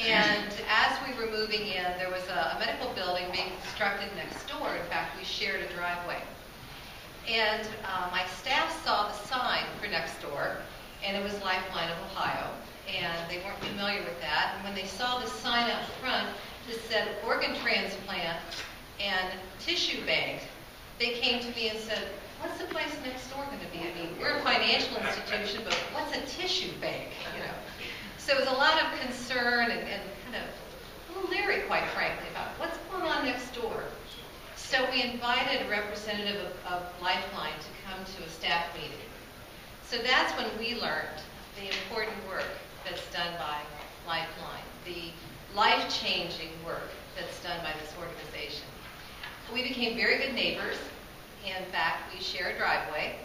And as we were moving in, there was a medical building being constructed next door. In fact, we shared a driveway. And my staff saw the sign for next door, and it was Lifeline of Ohio, and they weren't familiar with that. And when they saw the sign out front that said organ transplant and tissue bank, they came to me and said, what's the place next door going to be? I mean, we're a financial institution, but what's a tissue bank, you know? So it was a lot of concern and kind of a little leery, quite frankly, about what's going on next door. So we invited a representative of Lifeline to come to a staff meeting. So that's when we learned the important work that's done by Lifeline, the life-changing work that's done by this organization. We became very good neighbors. In fact, we share a driveway.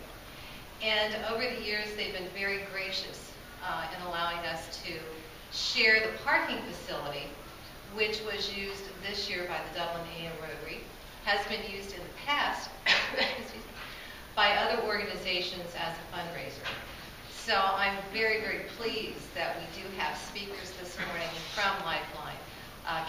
And over the years, they've been very gracious in allowing us to share the parking facility, which was used this year by the Dublin Area Rotary, has been used in the past by other organizations as a fundraiser. So I'm very, very pleased that we do have speakers this morning from Lifeline.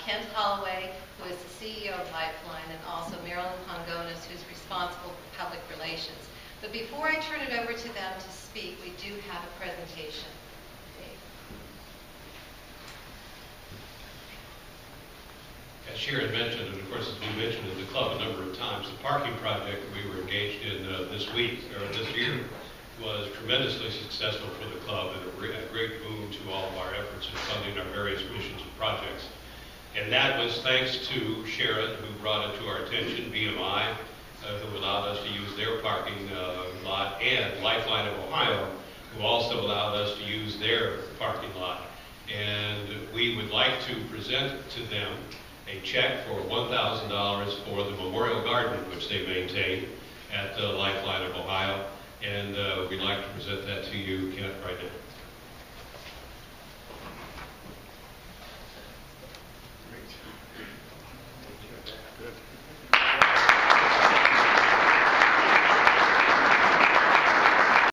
Kent Hollaway, who is the CEO of Lifeline, and also Marilyn Pongonis, who's responsible for public relations. But before I turn it over to them to speak, we do have a presentation. As Sharon mentioned, and of course as we mentioned in the club a number of times, the parking project that we were engaged in this year was tremendously successful for the club and a great boon to all of our efforts in funding our various missions and projects. And that was thanks to Sharon, who brought it to our attention, BMI, who allowed us to use their parking lot, and Lifeline of Ohio, who also allowed us to use their parking lot. And we would like to present to them a check for $1,000 for the Memorial Garden, which they maintain at Lifeline of Ohio. And we'd like to present that to you, Kent, right now.